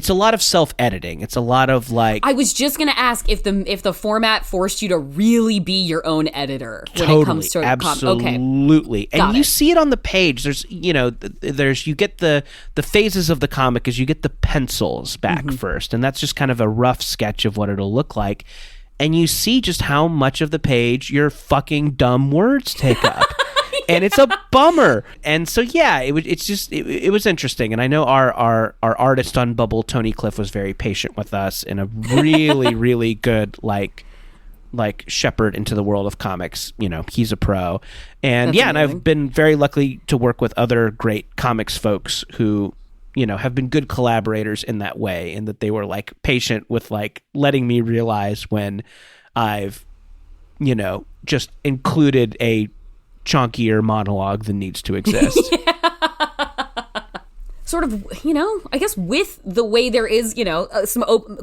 a lot of self-editing. It's a lot of like. I was just gonna ask if the format forced you to really be your own editor when it comes to absolutely. Okay. And you see it on the page. There's you get the phases of the comic as you get the pencils back first, and that's just kind of a rough sketch of what it'll look like. And you see just how much of the page your fucking dumb words take up. And it's a bummer. And so, it was interesting. And I know our artist on Bubble, Tony Cliff, was very patient with us in a really, really good, like shepherd into the world of comics. He's a pro. And and I've been very lucky to work with other great comics folks who, have been good collaborators in that way, and that they were like patient with like letting me realize when I've, just included a chunkier monologue than needs to exist. Sort of, I guess with the way there is,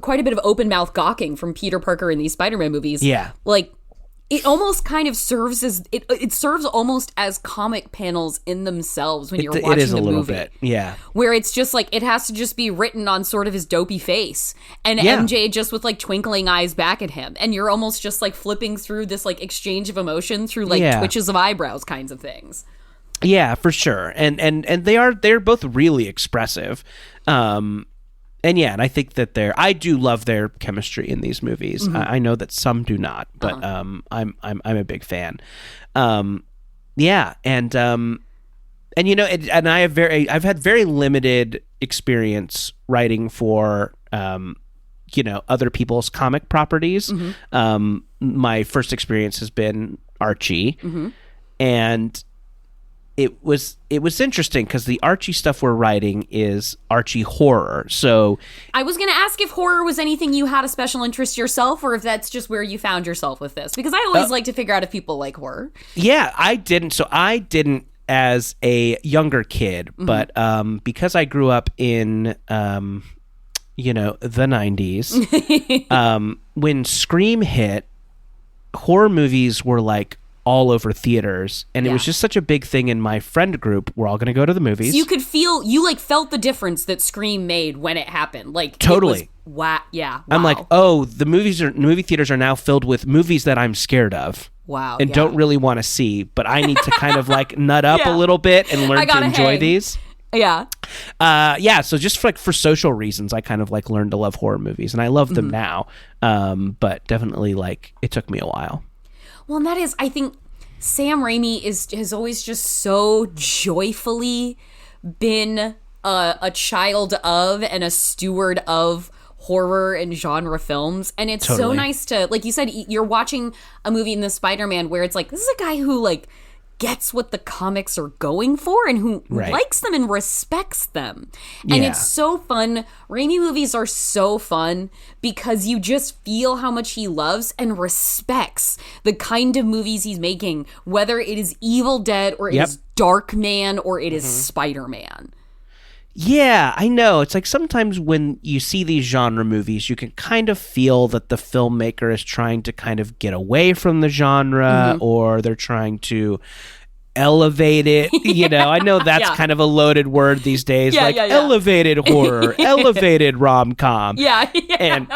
quite a bit of open mouth gawking from Peter Parker in these Spider-Man movies. Yeah. Like, it almost kind of serves as it serves almost as comic panels in themselves when you're watching the movie. It is a little bit, yeah. Where it's just like it has to just be written on sort of his dopey face, and MJ just with like twinkling eyes back at him, and you're almost just like flipping through this like exchange of emotion through like twitches of eyebrows kinds of things. Yeah, for sure, and they're both really expressive. And I think that I do love their chemistry in these movies. I know that some do not, but I'm a big fan. And I've had very limited experience writing for other people's comic properties. My first experience has been Archie, and it was interesting because the Archie stuff we're writing is Archie horror. So I was going to ask if horror was anything you had a special interest yourself, or if that's just where you found yourself with this, because I always like to figure out if people like horror. Yeah, I didn't. So I didn't as a younger kid, but because I grew up in the 90s, when Scream hit, horror movies were like all over theaters, and it was just such a big thing in my friend group. We're all going to go to the movies. So you felt the difference that Scream made when it happened. Like, totally. Wow. I'm like, oh, the movie theaters are now filled with movies that I'm scared of. Wow. And don't really want to see, but I need to kind of like nut up a little bit and learn to enjoy these. Yeah. So just for social reasons, I kind of like learned to love horror movies, and I love them now. But definitely like it took me a while. Well, and that is, I think Sam Raimi has always just so joyfully been a child of and a steward of horror and genre films. And it's so nice to, like you said, you're watching a movie in the Spider-Man where it's like, this is a guy who like gets what the comics are going for and who likes them and respects them. And it's so fun. Raimi movies are so fun because you just feel how much he loves and respects the kind of movies he's making, whether it is Evil Dead or it is Darkman or it is Spider-Man. Yeah, I know. It's like sometimes when you see these genre movies, you can kind of feel that the filmmaker is trying to kind of get away from the genre, or they're trying to elevate it. I know that's kind of a loaded word these days, elevated horror, elevated rom-com. And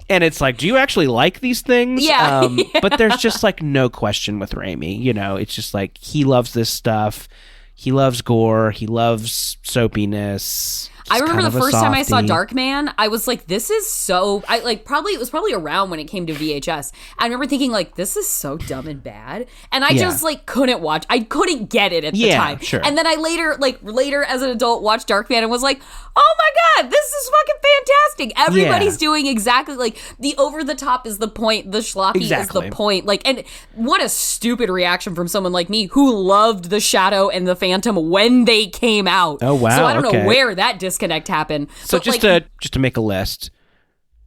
it's like, do you actually like these things? But there's just like no question with Raimi. It's just like he loves this stuff. He loves gore. He loves soapiness. I remember the first time I saw Darkman, I was like, this is so, it was probably around when it came to VHS. I remember thinking like, this is so dumb and bad. And I just like couldn't watch. I couldn't get it at the time. Sure. And then I later as an adult watched Darkman and was like, oh my God, this is fucking fantastic. Everybody's doing exactly like the over the top is the point. The schlocky is the point. Like, and what a stupid reaction from someone like me who loved The Shadow and The Phantom when they came out. Oh, wow. So I don't know where that disconnect happened. So but just to make a list,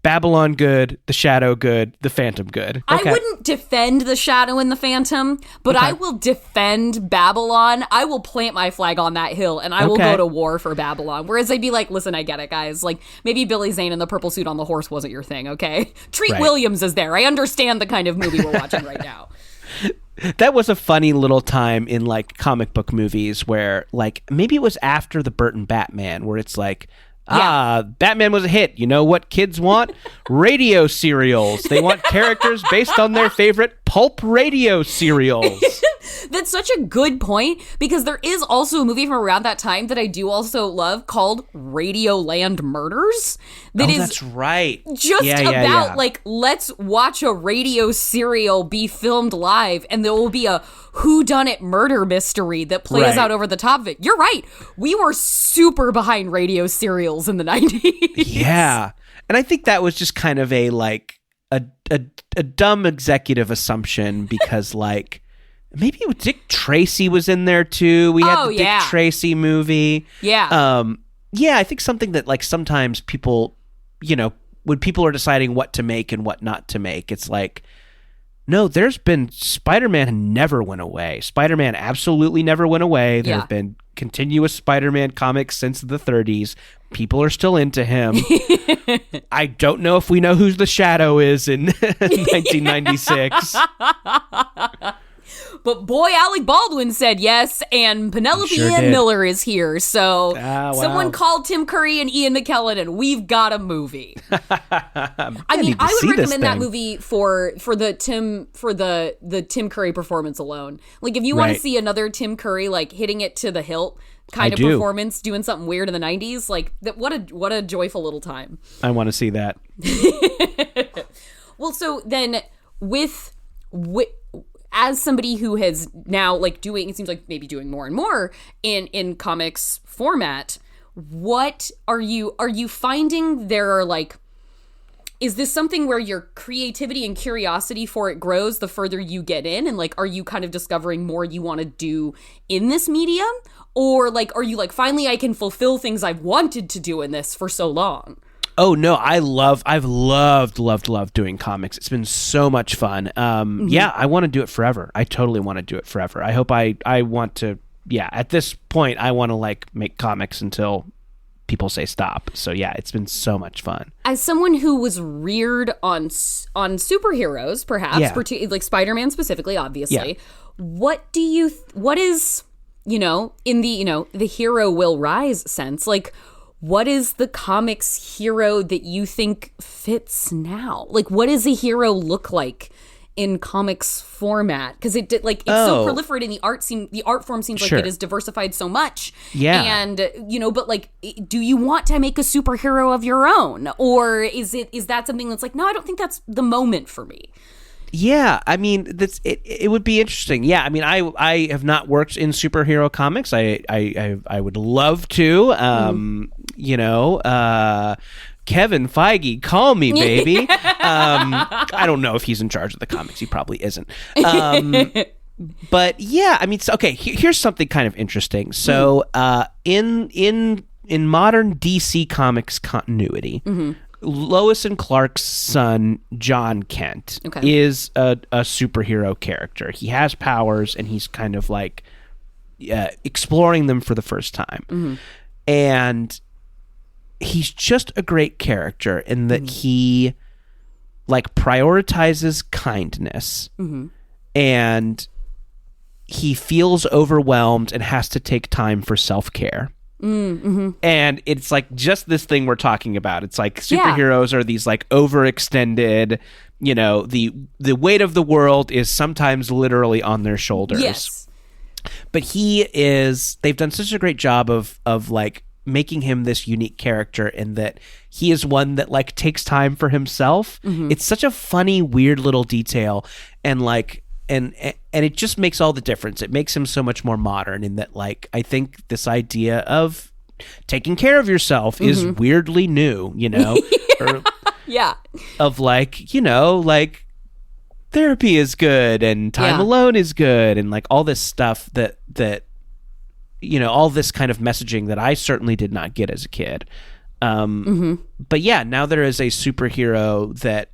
Babylon good, The Shadow good, The Phantom good. Okay. I wouldn't defend The Shadow and The Phantom, but I will defend Babylon. I will plant my flag on that hill, and I will go to war for Babylon. Whereas I'd be like, listen, I get it, guys. Like, maybe Billy Zane in the purple suit on the horse wasn't your thing, okay? Treat Williams is there. I understand the kind of movie we're watching right now. That was a funny little time in like comic book movies where like maybe it was after the Burton Batman where it's like, Batman was a hit. You know what kids want? Radio serials. They want characters based on their favorite pulp radio serials. That's such a good point, because there is also a movie from around that time that I do also love called Radioland Murders. That's right. Just about like, let's watch a radio serial be filmed live, and there will be a whodunit murder mystery that plays out over the top of it. You're right. We were super behind radio serials in the 90s. Yeah. And I think that was just kind of a like a dumb executive assumption because like maybe Dick Tracy was in there too. We had the Dick Tracy movie. Yeah. I think something that like sometimes people, you know, when people are deciding what to make and what not to make, it's like, no, there's been Spider-Man never went away. Spider-Man absolutely never went away. There have been continuous Spider-Man comics since the 30s. People are still into him. I don't know if we know who the Shadow is in 1996. But boy, Alec Baldwin said yes, and Penelope Ann Miller is here. So someone called Tim Curry and Ian McKellen, and we've got a movie. I mean, I would recommend that movie for the Tim Curry performance alone. Like, if you want to see another Tim Curry like hitting it to the hilt kind of performance, doing something weird in the 90s, like that, what a joyful little time. I want to see that. Well, so then with as somebody who has now like doing, it seems like maybe doing more and more in comics format, what are you finding there are like, is this something where your creativity and curiosity for it grows the further you get in? And like, are you kind of discovering more you want to do in this medium? Or like, are you like, finally I can fulfill things I've wanted to do in this for so long? Oh no, I've loved doing comics. It's been so much fun. Yeah, I want to do it forever. I totally want to do it forever. I hope I want to, at this point, I want to like make comics until people say stop. So yeah, it's been so much fun. As someone who was reared on superheroes, perhaps, like Spider-Man specifically, obviously, what is, you know, in the, you know, the hero will rise sense, like, what is the comics hero that you think fits now? Like, what does a hero look like in comics format? Because it's so proliferating. The art form seems like it is diversified so much. Yeah. And, you know, but like, do you want to make a superhero of your own? Or is that something that's like, no, I don't think that's the moment for me? Yeah, I mean, it would be interesting. Yeah, I mean, I have not worked in superhero comics. I would love to. You know, Kevin Feige, call me, baby. I don't know if he's in charge of the comics. He probably isn't. But yeah, I mean, okay. Here's something kind of interesting. So, in modern DC Comics continuity. Lois and Clark's son, John Kent, is a superhero character. He has powers, and he's kind of like exploring them for the first time. And he's just a great character in that he like prioritizes kindness, and he feels overwhelmed and has to take time for self-care. And it's like just this thing we're talking about. It's like superheroes are these like overextended, you know, the weight of the world is sometimes literally on their shoulders. Yes. But they've done such a great job of like making him this unique character in that he is one that like takes time for himself. It's such a funny, weird little detail, and like and it just makes all the difference. It makes him so much more modern in that, like, I think this idea of taking care of yourself is weirdly new, you know? Of like, you know, like therapy is good and time alone is good and like all this stuff that you know, all this kind of messaging that I certainly did not get as a kid. But yeah, now there is a superhero that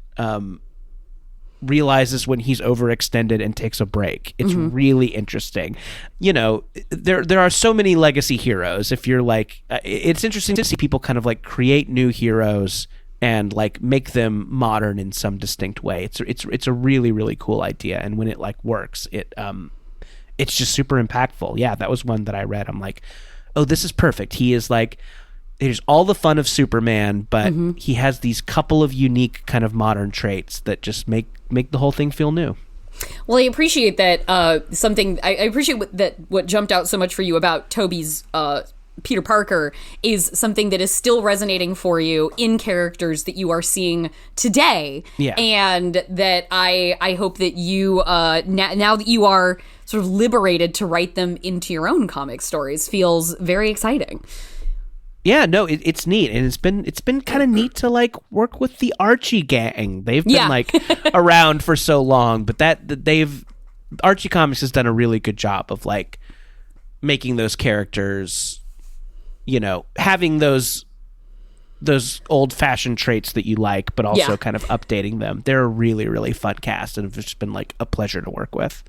realizes when he's overextended and takes a break. It's really interesting. You know, there are so many legacy heroes. If you're like, it's interesting to see people kind of like create new heroes and like make them modern in some distinct way. It's a really, really cool idea. And when it like works, it's just super impactful. Yeah, that was one that I read. I'm like, oh, this is perfect. He is like, there's all the fun of Superman, but he has these couple of unique kind of modern traits that just make the whole thing feel new. Well, I appreciate that. I appreciate what jumped out so much for you about Tobey's Peter Parker is something that is still resonating for you in characters that you are seeing today. Yeah. And that I hope that you, now that you are sort of liberated to write them into your own comic stories, feels very exciting. Yeah, no, it's neat, and it's been kind of neat to like work with the Archie gang. They've been like around for so long, but Archie Comics has done a really good job of like making those characters, you know, having those old-fashioned traits that you like, but also kind of updating them. They're a really, really fun cast, and it's just been like a pleasure to work with.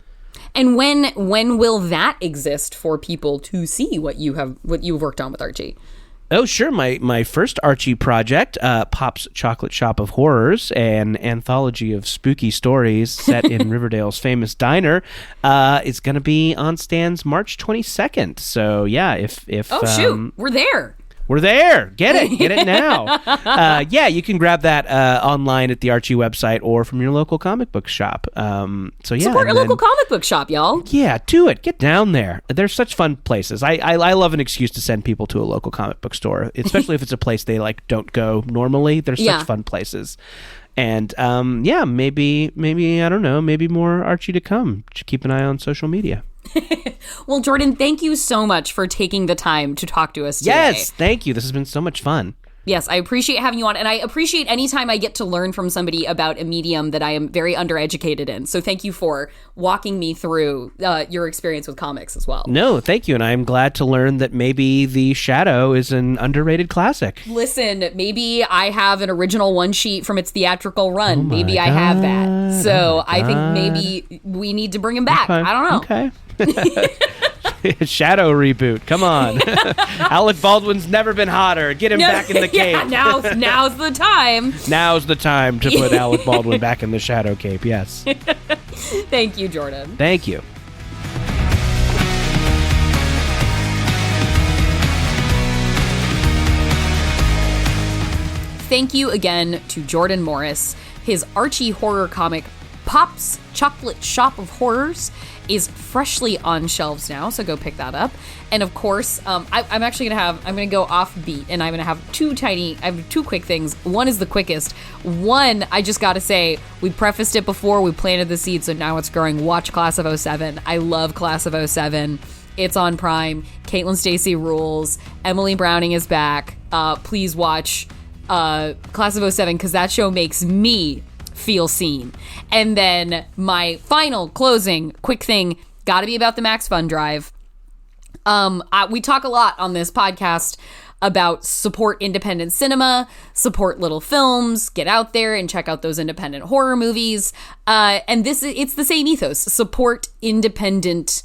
And when will that exist for people to see what you've worked on with Archie? Oh, sure. My first Archie project, Pop's Chocolate Shop of Horrors, an anthology of spooky stories set in Riverdale's famous diner, is going to be on stands March 22nd. So, yeah, if shoot, we're there. We're there. Get it now. Yeah, you can grab that online at the Archie website or from your local comic book shop. So yeah, support your local comic book shop, y'all. Yeah, do it. Get down there. They're such fun places. I love an excuse to send people to a local comic book store, especially if it's a place they like don't go normally. They're such fun places. And yeah, maybe I don't know, maybe more Archie to come. Just keep an eye on social media. Well, Jordan, thank you so much for taking the time to talk to us today. Yes, thank you. This has been so much fun. Yes, I appreciate having you on, and I appreciate any time I get to learn from somebody about a medium that I am very undereducated in. So thank you for walking me through your experience with comics as well. No, thank you, and I'm glad to learn that maybe The Shadow is an underrated classic. Listen, maybe I have an original one sheet from its theatrical run. Maybe I have that. So I think maybe we need to bring him back. Okay. I don't know. Okay. Shadow reboot. Come on. Alec Baldwin's never been hotter. Get him back in the cape. Yeah, now's the time. Now's the time to put Alec Baldwin back in the Shadow cape. Yes. Thank you, Jordan. Thank you. Thank you again to Jordan Morris. His Archie horror comic, Pop's Chocolate Shop of Horrors, is freshly on shelves now, so go pick that up. And of course, I'm gonna go off beat, and I'm gonna have I have two quick things. One is the quickest. One, I just gotta say, we prefaced it before, we planted the seed, so now it's growing. Watch Class of 07. I love Class of 07. It's on Prime. Caitlin Stacey rules. Emily Browning is back. Please watch Class of 07, because that show makes me feel seen. And then my final closing quick thing, gotta be about the MaxFunDrive. We talk a lot on this podcast about support independent cinema, support little films, get out there and check out those independent horror movies. And it's the same ethos, support independent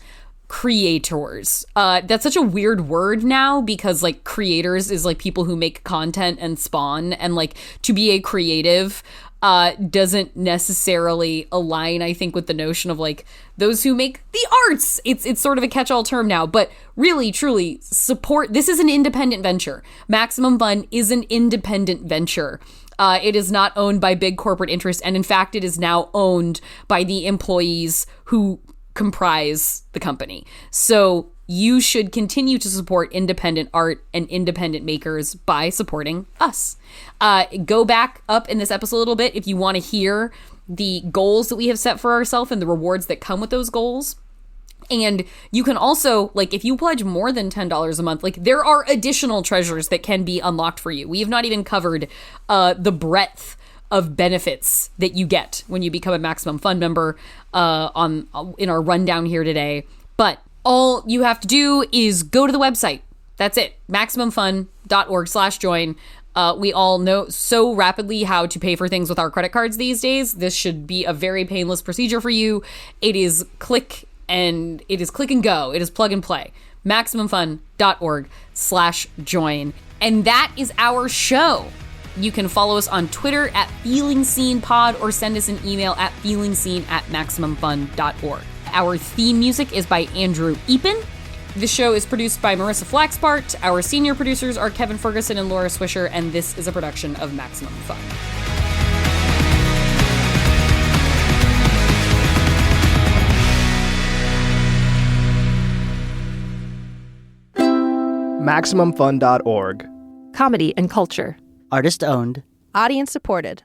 creators. That's such a weird word now, because like creators is like people who make content and spawn, and like to be a creative doesn't necessarily align, I think, with the notion of like those who make the arts. It's sort of a catch-all term now, but really, truly support. This is an independent venture. Maximum Fun is an independent venture. It is not owned by big corporate interests, and in fact, it is now owned by the employees who comprise the company. So you should continue to support independent art and independent makers by supporting us. Go back up in this episode a little bit if you want to hear the goals that we have set for ourselves and the rewards that come with those goals. And you can also, like, if you pledge more than $10 a month, like, there are additional treasures that can be unlocked for you. We have not even covered the breadth of benefits that you get when you become a Maximum Fun member in our rundown here today. But all you have to do is go to the website. That's it. MaximumFun.org/join. We all know so rapidly how to pay for things with our credit cards these days. This should be a very painless procedure for you. It is click and go. It is plug and play. MaximumFun.org/join. And that is our show. You can follow us on Twitter at FeelingSeenPod or send us an email at feelingseen@MaximumFun.org. Our theme music is by Andrew Epen. The show is produced by Marissa Flaxbart. Our senior producers are Kevin Ferguson and Laura Swisher, and this is a production of Maximum Fun. MaximumFun.org. Comedy and culture. Artist owned. Audience supported.